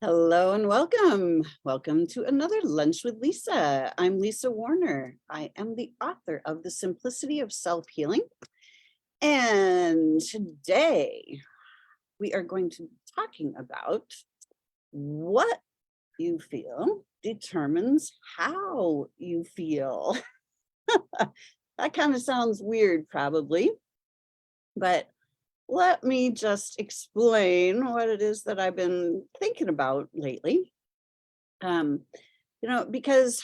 Hello and welcome. Welcome to another Lunch with Lisa. I'm Lisa Warner. I am the author of The Simplicity of Self-Healing. And today we are going to be talking about what you feel determines how you feel. That kind of sounds weird probably, but let me just explain what it is that I've been thinking about lately. Um, because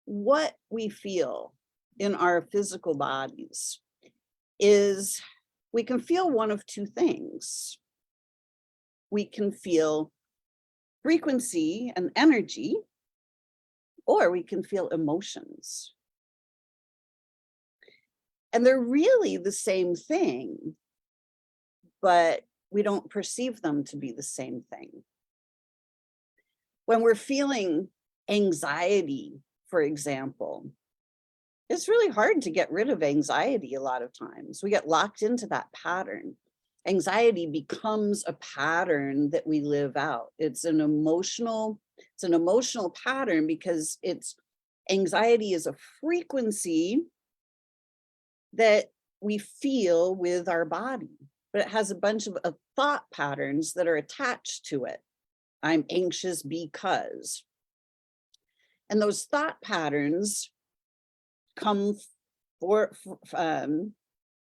what we feel in our physical bodies is we can feel one of two things. We can feel frequency and energy, or we can feel emotions. And they're really the same thing, but we don't perceive them to be the same thing. When we're feeling anxiety, for example, it's really hard to get rid of anxiety a lot of times. We get locked into that pattern. Anxiety becomes a pattern that we live out. It's an emotional pattern because anxiety is a frequency that we feel with our body, but it has a bunch of thought patterns that are attached to it. I'm anxious because. And those thought patterns come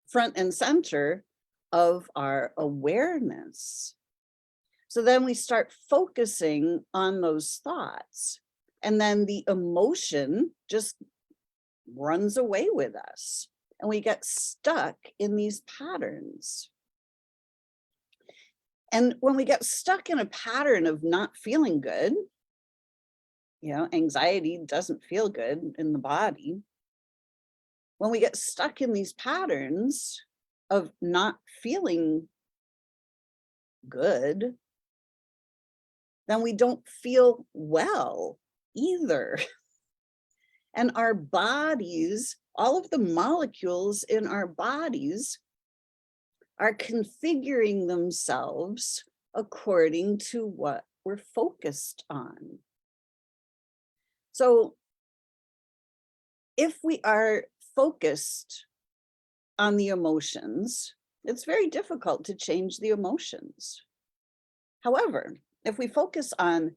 front and center of our awareness. So then we start focusing on those thoughts, and then the emotion just runs away with us, and we get stuck in these patterns. And when we get stuck in a pattern of not feeling good, anxiety doesn't feel good in the body. When we get stuck in these patterns of not feeling good, then we don't feel well either. And our bodies, all of the molecules in our bodies are configuring themselves according to what we're focused on. So if we are focused on the emotions, it's very difficult to change the emotions. However, if we focus on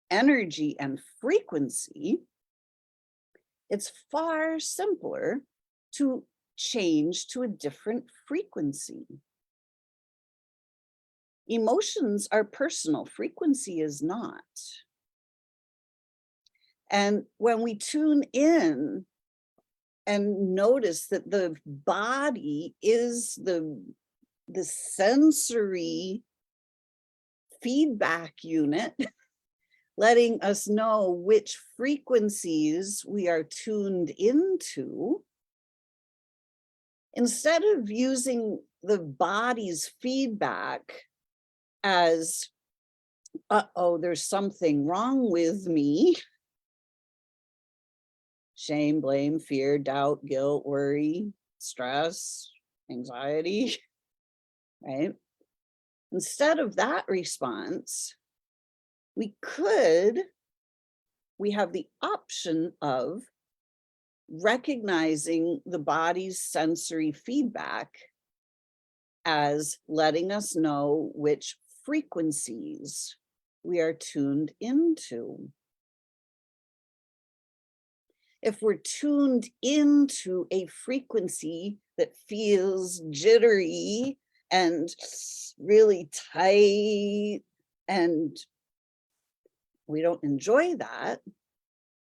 energy and frequency, it's far simpler to change to a different frequency. Emotions are personal, frequency is not. And when we tune in and notice that the body is the sensory feedback unit, letting us know which frequencies we are tuned into, instead of using the body's feedback as, uh-oh, there's something wrong with me, shame, blame, fear, doubt, guilt, worry, stress, anxiety, right? Instead of that response, we have the option of recognizing the body's sensory feedback as letting us know which frequencies we are tuned into. If we're tuned into a frequency that feels jittery and really tight, and we don't enjoy that,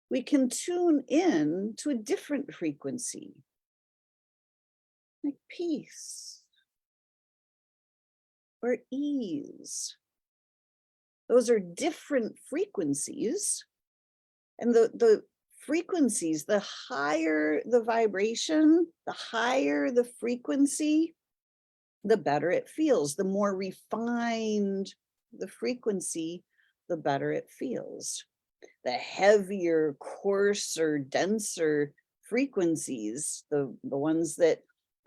we can tune in to a different frequency, like peace or ease. Those are different frequencies. And the frequencies, the higher the vibration, the higher the frequency, the better it feels. The more refined the frequency, the better it feels. The heavier, coarser, denser frequencies, the ones that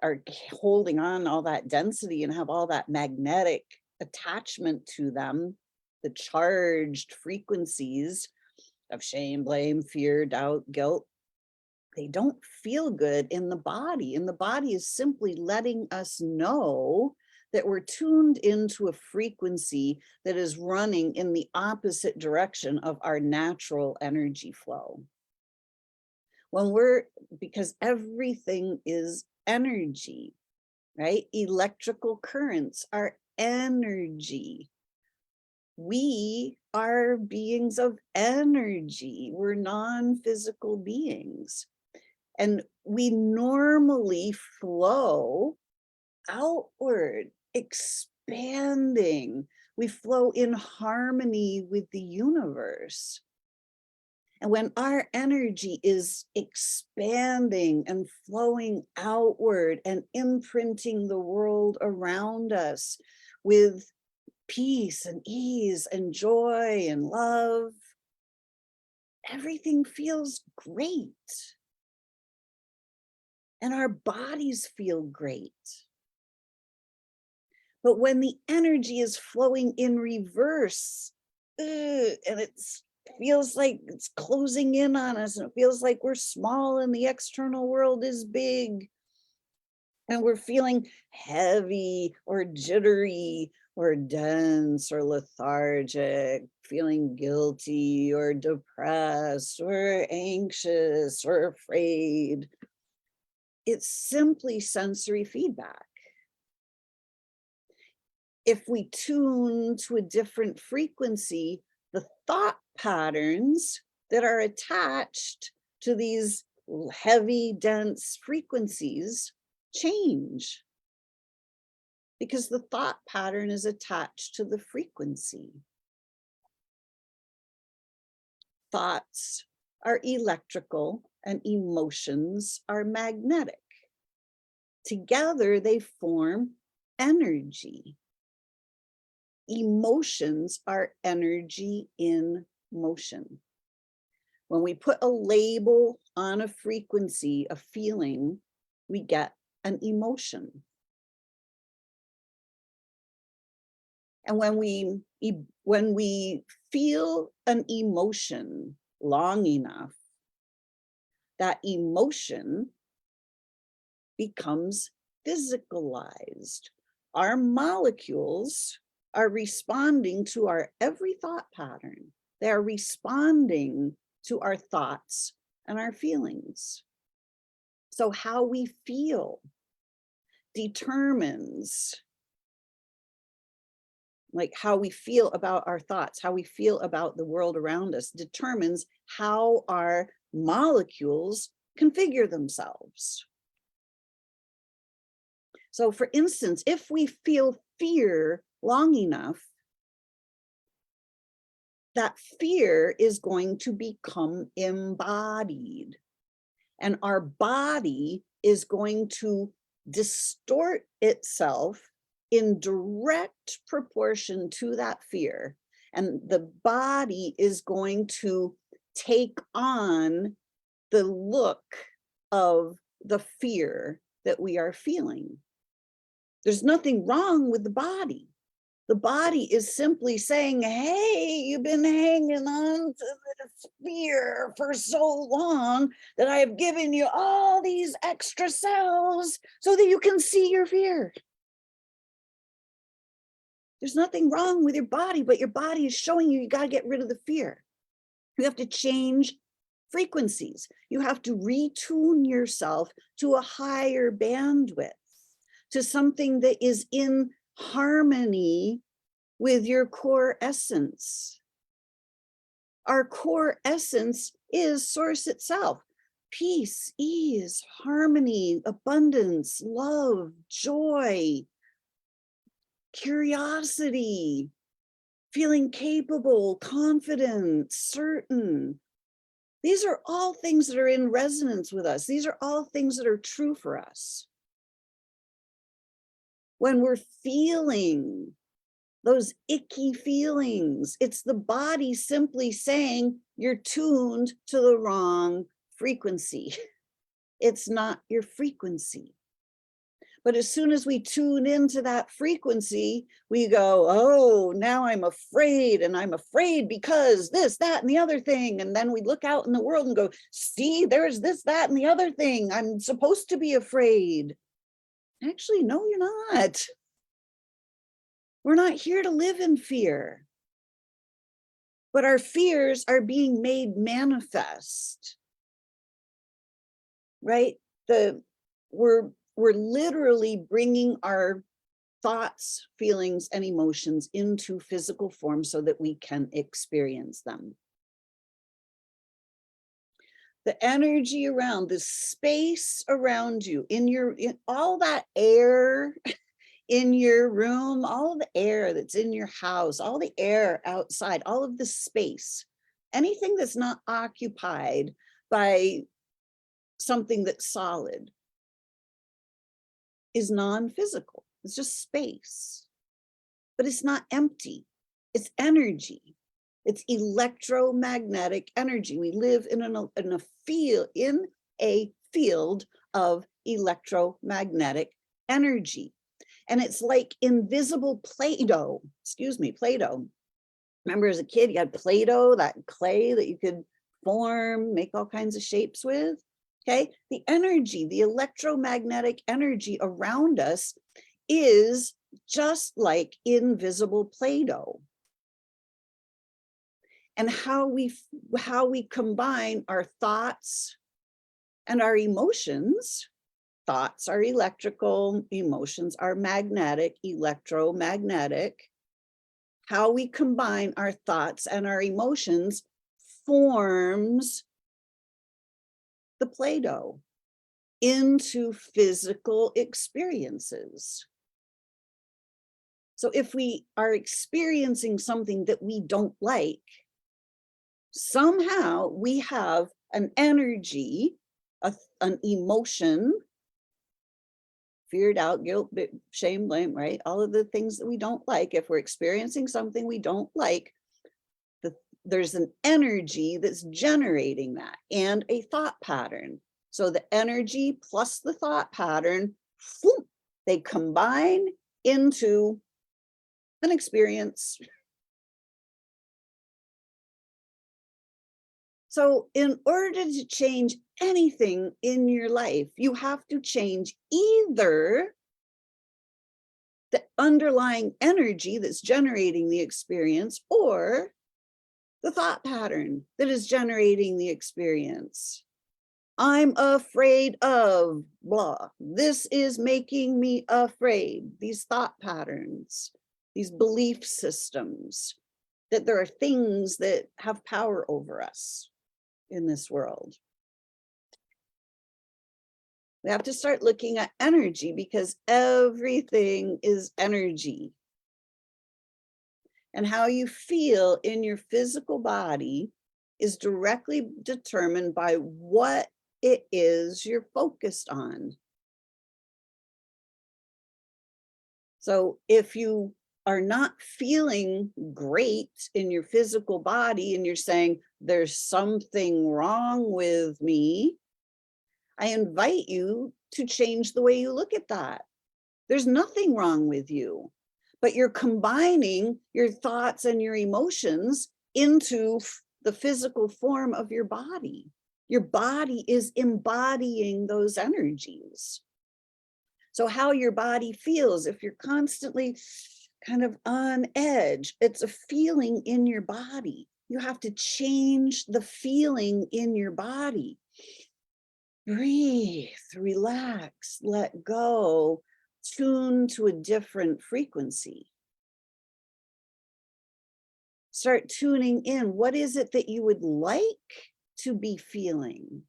are holding on all that density and have all that magnetic attachment to them, the charged frequencies of shame, blame, fear, doubt, guilt, they don't feel good in the body. And the body is simply letting us know that we're tuned into a frequency that is running in the opposite direction of our natural energy flow. Because everything is energy, right? Electrical currents are energy. We are beings of energy. We're non-physical beings. And we normally flow outward, expanding. We flow in harmony with the universe. And when our energy is expanding and flowing outward and imprinting the world around us with peace and ease and joy and love, everything feels great. And our bodies feel great. But when the energy is flowing in reverse, and it feels like it's closing in on us, and it feels like we're small and the external world is big, and we're feeling heavy or jittery or dense or lethargic, feeling guilty or depressed or anxious or afraid, it's simply sensory feedback. If we tune to a different frequency, the thought patterns that are attached to these heavy, dense frequencies change, because the thought pattern is attached to the frequency. Thoughts are electrical and emotions are magnetic. Together, they form energy. Emotions are energy in motion. When we put a label on a frequency, a feeling, we get an emotion. And when we feel an emotion long enough, that emotion becomes physicalized. Our molecules are responding to our every thought pattern. They are responding to our thoughts and our feelings. So how we feel determines, like how we feel about our thoughts, how we feel about the world around us, determines how our molecules configure themselves. So for instance, if we feel fear long enough, that fear is going to become embodied. And our body is going to distort itself in direct proportion to that fear. And the body is going to take on the look of the fear that we are feeling. There's nothing wrong with the body. The body is simply saying, hey, you've been hanging on to this fear for so long that I have given you all these extra cells so that you can see your fear. There's nothing wrong with your body, but your body is showing you got to get rid of the fear. You have to change frequencies. You have to retune yourself to a higher bandwidth, to something that is in harmony with your core essence. Our core essence is source itself. Peace, ease, harmony, abundance, love, joy, curiosity, feeling capable, confident, certain. These are all things that are in resonance with us. These are all things that are true for us. When we're feeling those icky feelings, it's the body simply saying you're tuned to the wrong frequency. It's not your frequency. But as soon as we tune into that frequency, we go, oh, now I'm afraid, and I'm afraid because this, that, and the other thing. And then we look out in the world and go, see, there's this, that, and the other thing. I'm supposed to be afraid. Actually, no, you're not. We're not here to live in fear. But our fears are being made manifest, right? We're literally bringing our thoughts, feelings, and emotions into physical form so that we can experience them. The energy around, the space around you, in all that air in your room, all the air that's in your house, all the air outside, all of the space, anything that's not occupied by something that's solid is non-physical. It's just space, but it's not empty. It's energy. It's electromagnetic energy. We live in a field of electromagnetic energy. And it's like invisible Play-Doh, Play-Doh. Remember as a kid, you had Play-Doh, that clay that you could form, make all kinds of shapes with, okay? The energy, the electromagnetic energy around us is just like invisible Play-Doh. And how we combine our thoughts and our emotions. Thoughts are electrical, emotions are magnetic, electromagnetic. How we combine our thoughts and our emotions forms the Play-Doh into physical experiences. So if we are experiencing something that we don't like, somehow we have an energy, an emotion, fear, doubt, guilt, shame, blame, right? All of the things that we don't like. If we're experiencing something we don't like, there's an energy that's generating that and a thought pattern. So the energy plus the thought pattern, whoop, they combine into an experience. So in order to change anything in your life, you have to change either the underlying energy that's generating the experience or the thought pattern that is generating the experience. I'm afraid of blah. This is making me afraid. These thought patterns, these belief systems, that there are things that have power over us in this world. We have to start looking at energy because everything is energy. And how you feel in your physical body is directly determined by what it is you're focused on. So if you are not feeling great in your physical body and you're saying, there's something wrong with me, I invite you to change the way you look at that. There's nothing wrong with you, but you're combining your thoughts and your emotions into the physical form of your body. Your body is embodying those energies. So how your body feels, if you're constantly kind of on edge, it's a feeling in your body. You have to change the feeling in your body. Breathe, relax, let go, tune to a different frequency. Start tuning in. What is it that you would like to be feeling?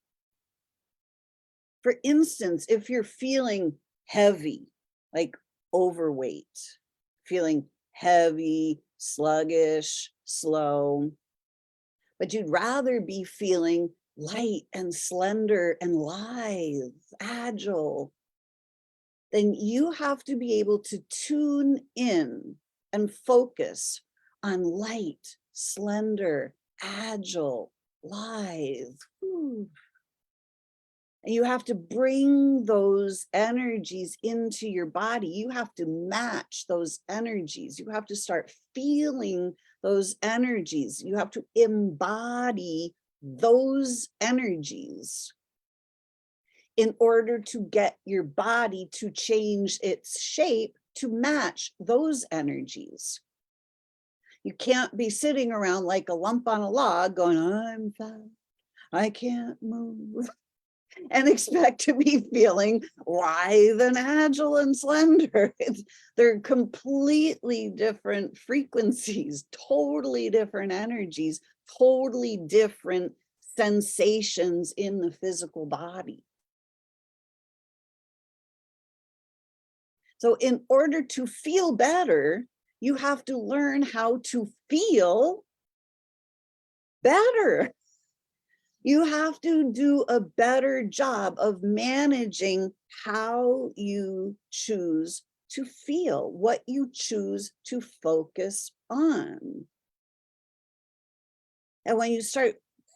For instance, if you're feeling heavy, like overweight, feeling heavy, sluggish, slow, but you'd rather be feeling light and slender and lithe, agile, then you have to be able to tune in and focus on light, slender, agile, lithe. And you have to bring those energies into your body. You have to match those energies. You have to start feeling those energies. You have to embody those energies in order to get your body to change its shape to match those energies. You can't be sitting around like a lump on a log going, I'm fat, I can't move, and expect to be feeling lithe and agile and slender. They're completely different frequencies, totally different energies, totally different sensations in the physical body. So in order to feel better, you have to learn how to feel better. You have to do a better job of managing how you choose to feel, what you choose to focus on. And when you start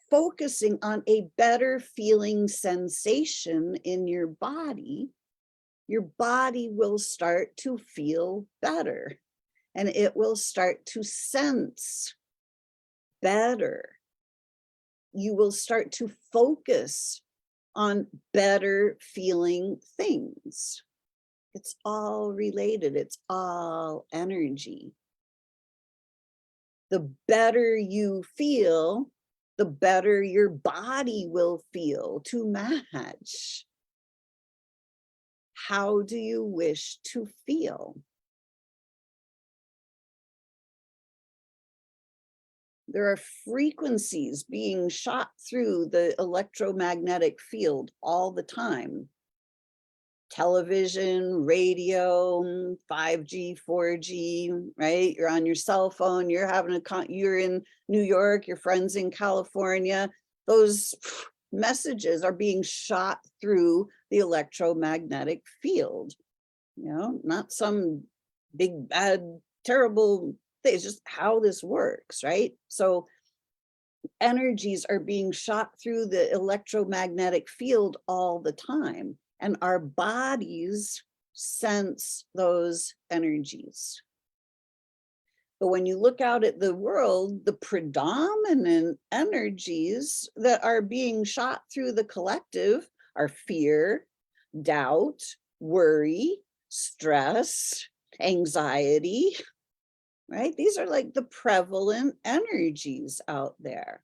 focusing on a better feeling sensation in your body will start to feel better, and it will start to sense better. You will start to focus on better feeling things. It's all related. It's all energy. The better you feel, the better your body will feel to match. How do you wish to feel? There are frequencies being shot through the electromagnetic field all the time. Television, radio, 5G, 4G, right? You're on your cell phone, you're you're in New York, your friends in California. Those messages are being shot through the electromagnetic field. You know, not some big, bad, terrible thing. It's just how this works, right? So energies are being shot through the electromagnetic field all the time, and our bodies sense those energies. But when you look out at the world, the predominant energies that are being shot through the collective are fear, doubt, worry, stress, anxiety, right? These are like the prevalent energies out there.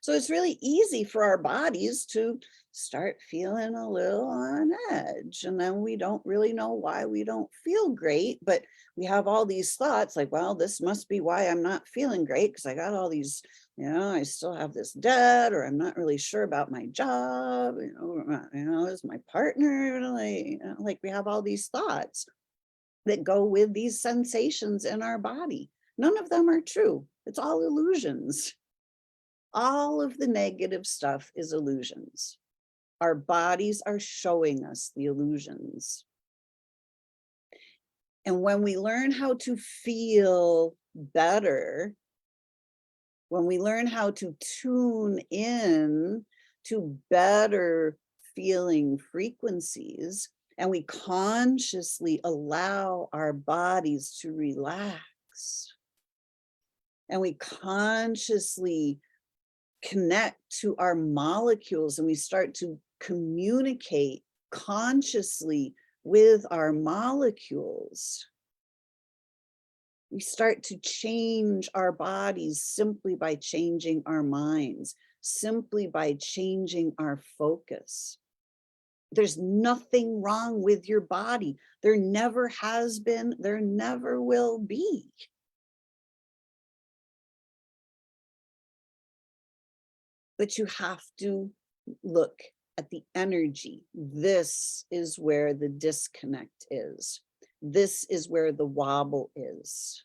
So it's really easy for our bodies to start feeling a little on edge. And then we don't really know why we don't feel great, but we have all these thoughts like, well, this must be why I'm not feeling great, because I got all these, I still have this debt, or I'm not really sure about my job, is my partner really, like we have all these thoughts that go with these sensations in our body. None of them are true. It's all illusions. All of the negative stuff is illusions. Our bodies are showing us the illusions. And when we learn how to feel better, when we learn how to tune in to better feeling frequencies, and we consciously allow our bodies to relax, and we consciously connect to our molecules, and we start to communicate consciously with our molecules, we start to change our bodies simply by changing our minds, simply by changing our focus. There's nothing wrong with your body. There never has been, there never will be. But you have to look at the energy. This is where the disconnect is. This is where the wobble is.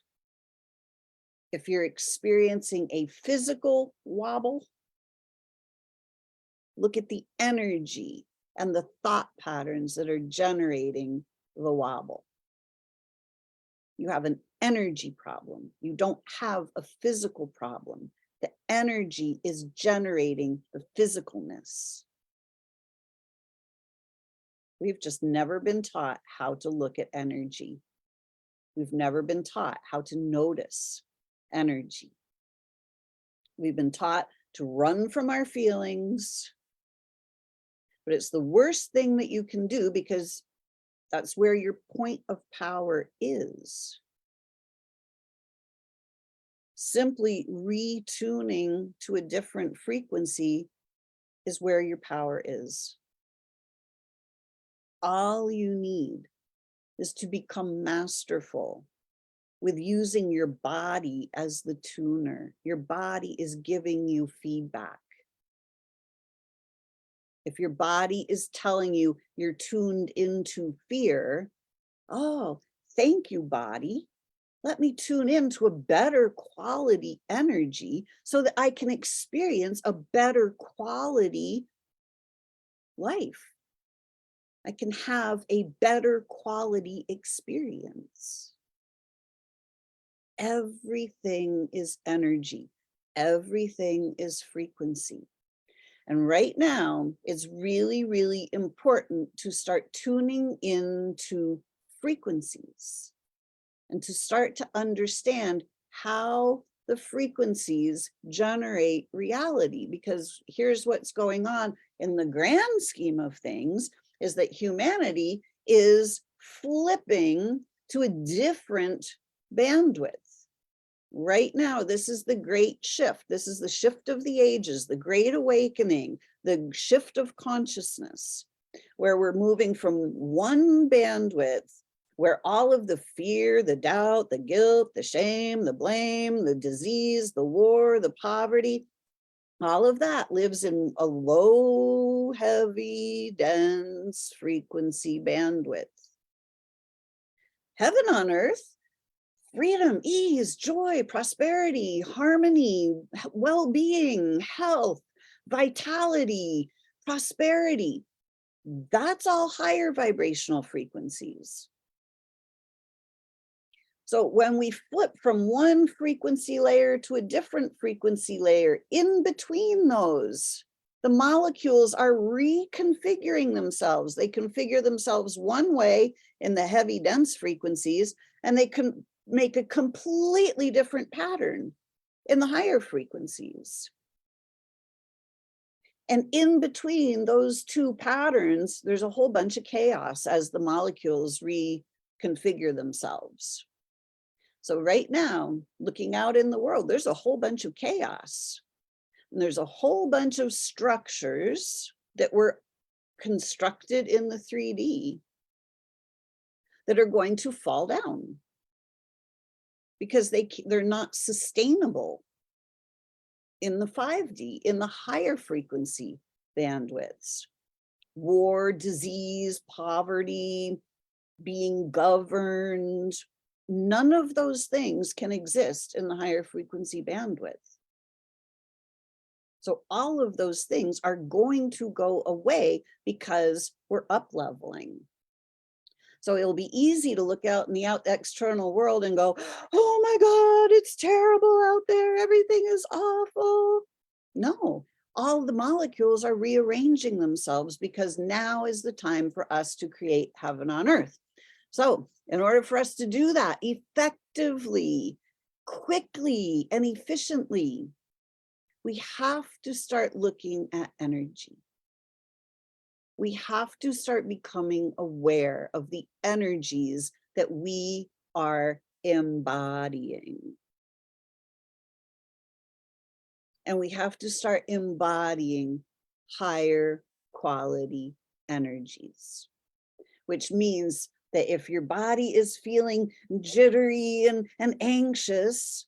If you're experiencing a physical wobble, look at the energy and the thought patterns that are generating the wobble. You have an energy problem. You don't have a physical problem. The energy is generating the physicalness. We've just never been taught how to look at energy. We've never been taught how to notice energy. We've been taught to run from our feelings, but it's the worst thing that you can do because that's where your point of power is. Simply retuning to a different frequency is where your power is. All you need is to become masterful with using your body as the tuner. Your body is giving you feedback. If your body is telling you you're tuned into fear, oh, thank you, body. Let me tune into a better quality energy so that I can experience a better quality life. I can have a better quality experience. Everything is energy. Everything is frequency. And right now, it's really, really important to start tuning into frequencies and to start to understand how the frequencies generate reality. Because here's what's going on in the grand scheme of things is that humanity is flipping to a different bandwidth. Right now, this is the great shift. This is the shift of the ages, the great awakening, the shift of consciousness, where we're moving from one bandwidth where all of the fear, the doubt, the guilt, the shame, the blame, the disease, the war, the poverty, all of that lives in a low, heavy, dense frequency bandwidth. Heaven on earth, freedom, ease, joy, prosperity, harmony, well-being, health, vitality, prosperity. That's all higher vibrational frequencies. So when we flip from one frequency layer to a different frequency layer, in between those, the molecules are reconfiguring themselves. They configure themselves one way in the heavy, dense frequencies, and they can make a completely different pattern in the higher frequencies. And in between those two patterns, there's a whole bunch of chaos as the molecules reconfigure themselves. So right now, looking out in the world, there's a whole bunch of chaos. And there's a whole bunch of structures that were constructed in the 3D that are going to fall down because they're not sustainable in the 5D, in the higher frequency bandwidths. War, disease, poverty, being governed, none of those things can exist in the higher frequency bandwidth. So all of those things are going to go away because we're up leveling. So it'll be easy to look out in the external world and go, oh my God, it's terrible out there. Everything is awful. No, all the molecules are rearranging themselves because now is the time for us to create heaven on earth. So in order for us to do that effectively, quickly, and efficiently, we have to start looking at energy. We have to start becoming aware of the energies that we are embodying. And we have to start embodying higher quality energies, which means that if your body is feeling jittery and anxious,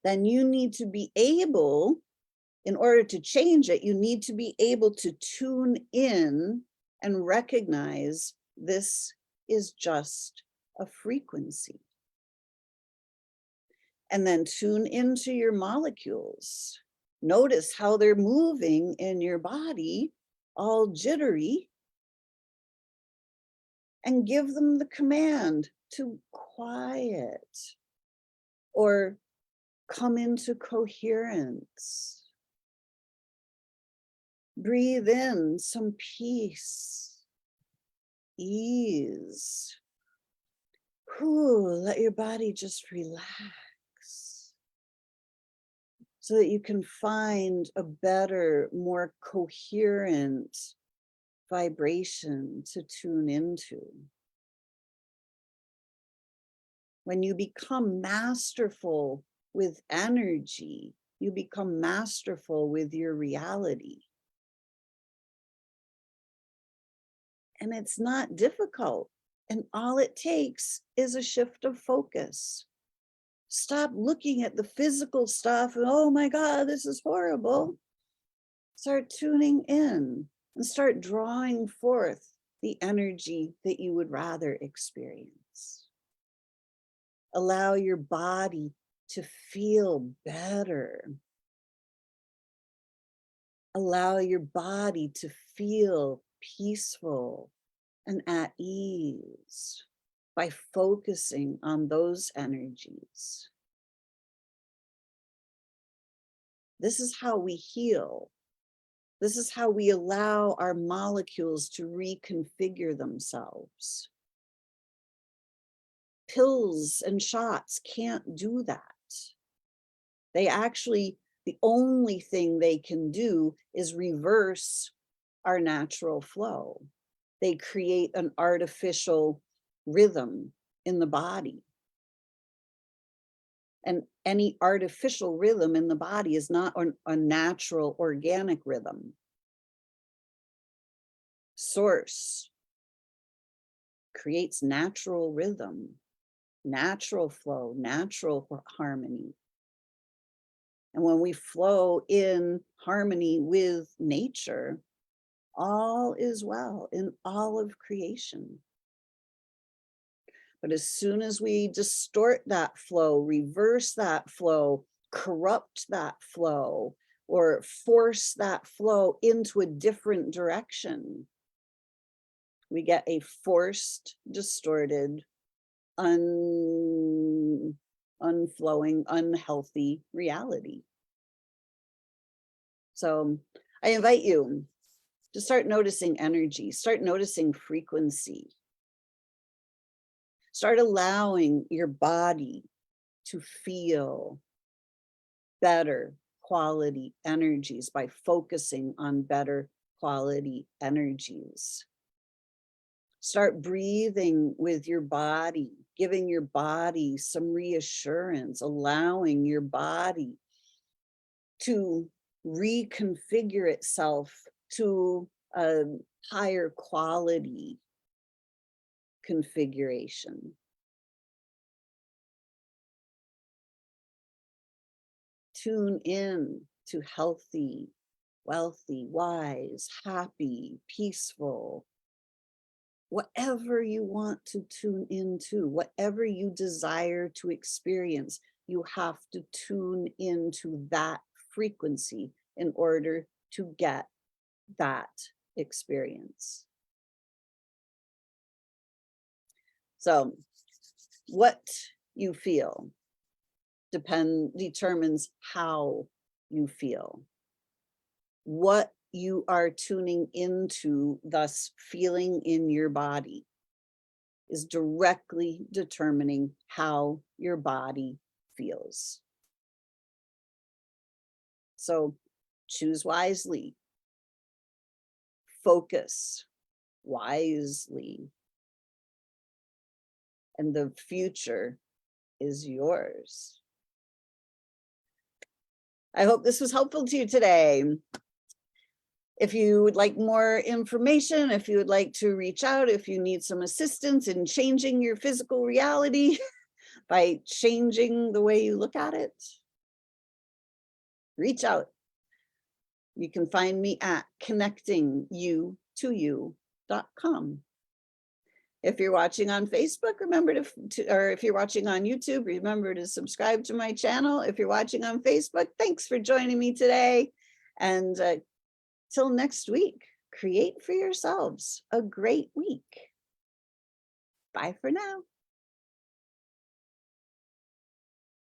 then you need to be able, in order to change it, you need to be able to tune in and recognize this is just a frequency. And then tune into your molecules. Notice how they're moving in your body, all jittery, and give them the command to quiet or come into coherence. Breathe in some peace ease. Let your body just relax so that you can find a better, more coherent vibration to tune into. When you become masterful with energy, you become masterful with your reality. And it's not difficult. And all it takes is a shift of focus. Stop looking at the physical stuff and, oh my God, this is horrible. Start tuning in and start drawing forth the energy that you would rather experience. Allow your body to feel better. Allow your body to feel peaceful and at ease by focusing on those energies. This is how we heal. This is how we allow our molecules to reconfigure themselves. Pills and shots can't do that. They actually, the only thing they can do is reverse our natural flow. They create an artificial rhythm in the body. And any artificial rhythm in the body is not a natural organic rhythm. Source creates natural rhythm, natural flow, natural harmony. And when we flow in harmony with nature, all is well in all of creation. But as soon as we distort that flow, reverse that flow, corrupt that flow, or force that flow into a different direction, we get a forced, distorted, unflowing, unhealthy reality. So I invite you to start noticing energy, start noticing frequency. Start allowing your body to feel better quality energies by focusing on better quality energies. Start breathing with your body, giving your body some reassurance, allowing your body to reconfigure itself to a higher quality configuration. Tune in to healthy, wealthy, wise, happy, peaceful, whatever you want to tune into, whatever you desire to experience, you have to tune into that frequency in order to get that experience. So what you feel determines how you feel. What you are tuning into, thus feeling in your body, is directly determining how your body feels. So choose wisely, focus wisely, and the future is yours. I hope this was helpful to you today. If you would like more information, if you would like to reach out, if you need some assistance in changing your physical reality by changing the way you look at it, reach out. You can find me at connectingyoutoyou.com. If you're watching on Facebook, remember or if you're watching on YouTube, remember to subscribe to my channel. If you're watching on Facebook, thanks for joining me today. And till next week, create for yourselves a great week. Bye for now.